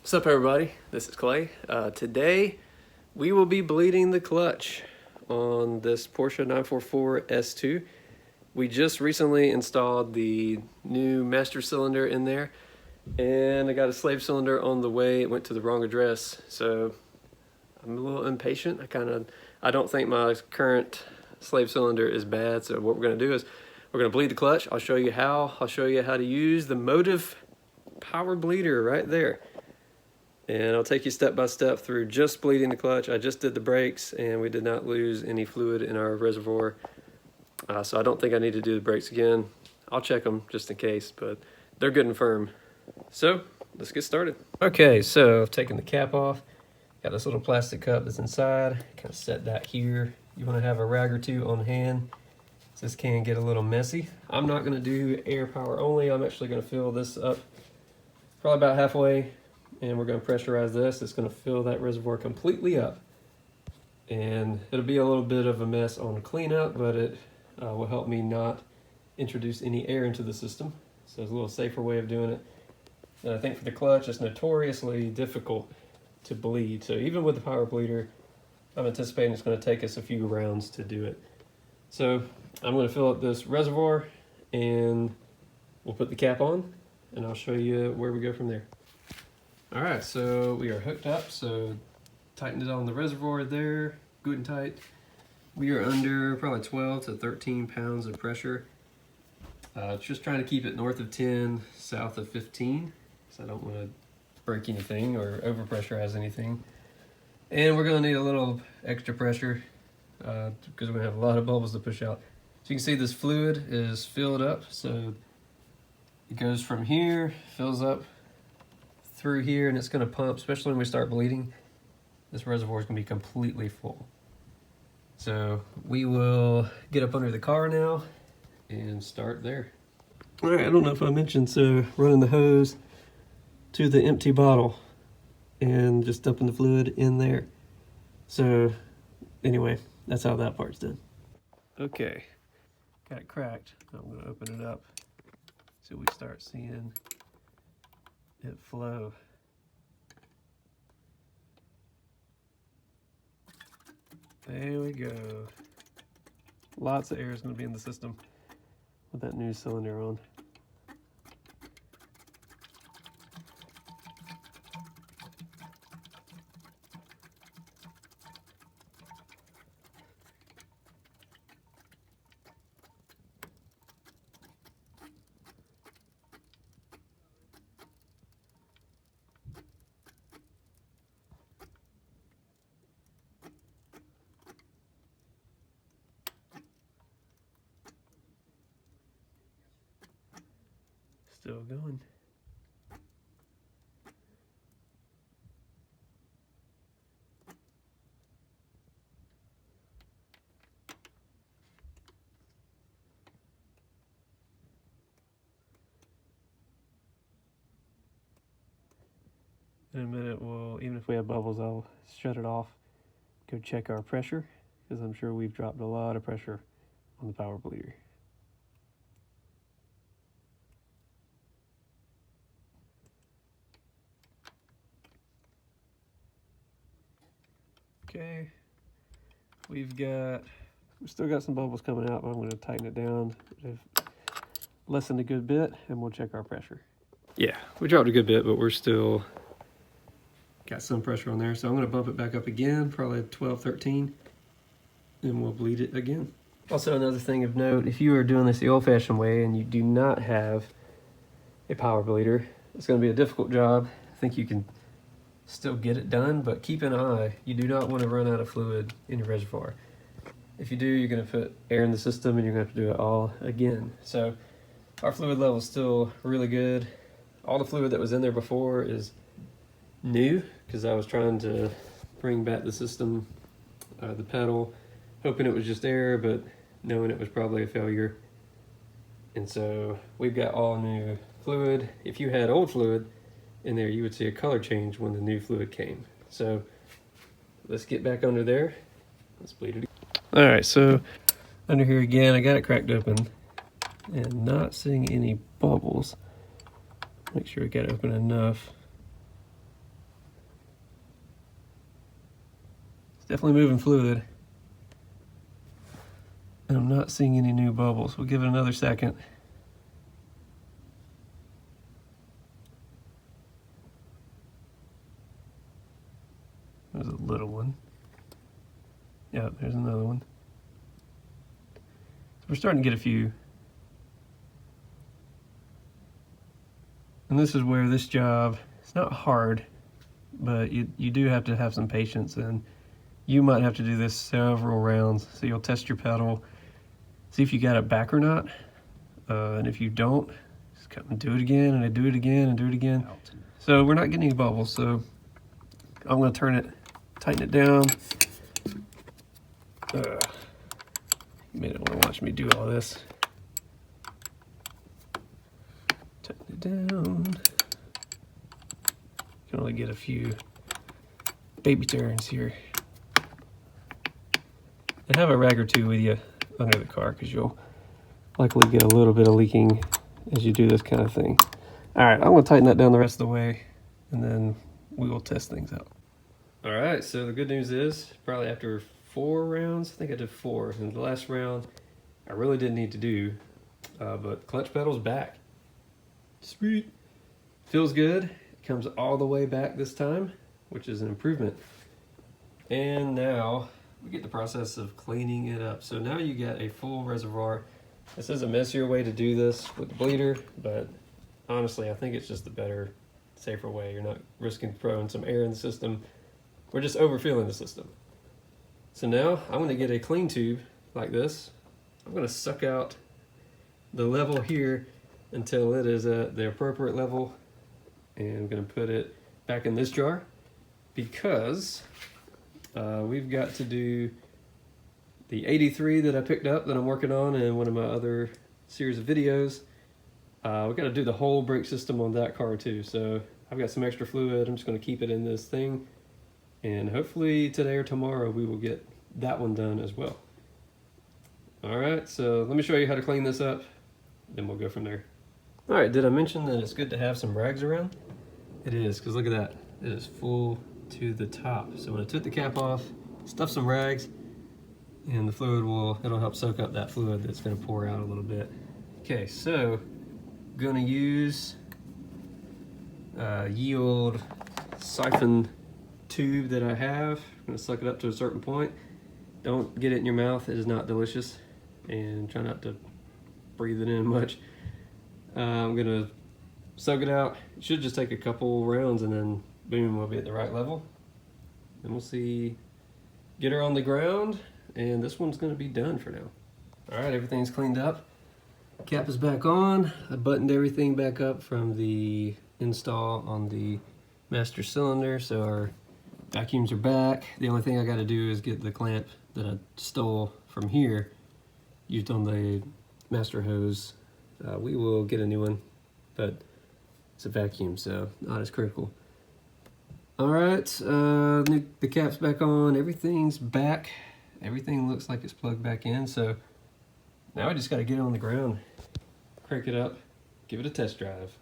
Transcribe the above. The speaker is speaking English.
What's up, everybody? This is Clay. Today we will be bleeding the clutch on this Porsche 944 S2. We just recently installed the new master cylinder in there, and I got a slave cylinder on the way. It went to the wrong address, so I'm a little impatient. I don't think my current slave cylinder is bad, so what we're going to do is we're going to bleed the clutch. I'll show you how. I'll show you how to use the Motive power bleeder right there. And I'll take you step by step through just bleeding the clutch. I just did the brakes and we did not lose any fluid in our reservoir. So I don't think I need to do the brakes again. I'll check them just in case, but they're good and firm. So let's get started. Okay, so I've taken the cap off. Got this little plastic cup that's inside. Kind of set that here. You want to have a rag or two on hand. This can get a little messy. I'm not going to do air power only. I'm actually going to fill this up probably about halfway. And we're going to pressurize this. It's going to fill that reservoir completely up. And it'll be a little bit of a mess on cleanup, but it will help me not introduce any air into the system. So it's a little safer way of doing it. And I think for the clutch, it's notoriously difficult to bleed. So even with the power bleeder, I'm anticipating it's going to take us a few rounds to do it. So I'm going to fill up this reservoir and we'll put the cap on and I'll show you where we go from there. All right, so we are hooked up, so tightened it on the reservoir there, good and tight. We are under probably 12 to 13 pounds of pressure. Just trying to keep it north of 10, south of 15, so I don't want to break anything or overpressurize anything. And we're gonna need a little extra pressure because we're gonna have a lot of bubbles to push out. So you can see this fluid is filled up, so it goes from here, fills up through here, and it's going to pump, especially when we start bleeding. This reservoir is going to be completely full. So we will get up under the car now and start there. All right, I don't know if I mentioned, so running the hose to the empty bottle and just dumping the fluid in there. So anyway, that's how that part's done. Okay, got it cracked. I'm going to open it up so we start seeing it flow. There we go. Lots of air is going to be in the system with that new cylinder on. Still going. In a minute, even if we have bubbles, I'll shut it off, go check our pressure, because I'm sure we've dropped a lot of pressure on the power bleeder. Okay, we've still got some bubbles coming out, but I'm going to tighten it down. They've lessened a good bit, and we'll check our pressure. Yeah, we dropped a good bit, but we're still got some pressure on there. So I'm going to bump it back up again, probably 12, 13, and we'll bleed it again. Also, another thing of note, if you are doing this the old-fashioned way and you do not have a power bleeder, it's going to be a difficult job. I think you can still get it done, but keep an eye. You do not want to run out of fluid in your reservoir. If you do, you're going to put air in the system and you're going to have to do it all again. So our fluid level is still really good. All the fluid that was in there before is new because I was trying to bring back the system, the pedal, hoping it was just air, but knowing it was probably a failure. And so we've got all new fluid. If you had old fluid in there, you would see a color change when the new fluid came. So let's get back under there. Let's bleed it. All right, so under here again, I got it cracked open and not seeing any bubbles. Make sure we got it open enough. definitely moving fluid. And I'm not seeing any new bubbles. We'll give it another second. There's a little one. Yeah, there's another one. So we're starting to get a few. And this is where this job, it's not hard, but you do have to have some patience, and you might have to do this several rounds. So you'll test your pedal, see if you got it back or not. And if you don't, just come and do it again, and I do it again, and do it again. So we're not getting any bubbles, so I'm gonna tighten it down. You may not wanna watch me do all this. Tighten it down. Can only get a few baby turns here. And have a rag or two with you under the car, because you'll likely get a little bit of leaking as you do this kind of thing. All right, I'm gonna tighten that down the rest of the way, and then we will test things out. All right, so the good news is, probably after 4 rounds, I think I did 4, and the last round I really didn't need to do, but clutch pedal's back. Sweet. Feels good. It comes all the way back this time, which is an improvement. And now we get the process of cleaning it up. So now you get a full reservoir. This is a messier way to do this with the bleeder, but honestly, I think it's just the better, safer way. You're not risking throwing some air in the system. We're just overfilling the system. So now I'm gonna get a clean tube like this. I'm gonna suck out the level here until it is at the appropriate level. And I'm gonna put it back in this jar, because we've got to do the 83 that I picked up that I'm working on in one of my other series of videos. We've got to do the whole brake system on that car too. So I've got some extra fluid. I'm just going to keep it in this thing, and hopefully today or tomorrow we will get that one done as well. All right, so let me show you how to clean this up, then we'll go from there. All right, did I mention that it's good to have some rags around? It is, because look at that. It is full to the top. So when I took the cap off, stuff some rags, and the fluid it'll help soak up that fluid that's gonna pour out a little bit. Okay, so I'm gonna use a ye old siphon tube that I have. I'm gonna suck it up to a certain point. Don't get it in your mouth, it is not delicious, and try not to breathe it in much. I'm gonna soak it out. It should just take a couple rounds, and then boom, we'll be at the right level. And we'll see, get her on the ground, and this one's gonna be done for now. All right, everything's cleaned up. Cap is back on. I buttoned everything back up from the install on the master cylinder, so our vacuums are back. The only thing I gotta do is get the clamp that I stole from here, used on the master hose. We will get a new one, but it's a vacuum, so not as critical. All right, the cap's back on, everything's back. Everything looks like it's plugged back in, so now I just gotta get it on the ground, crank it up, give it a test drive.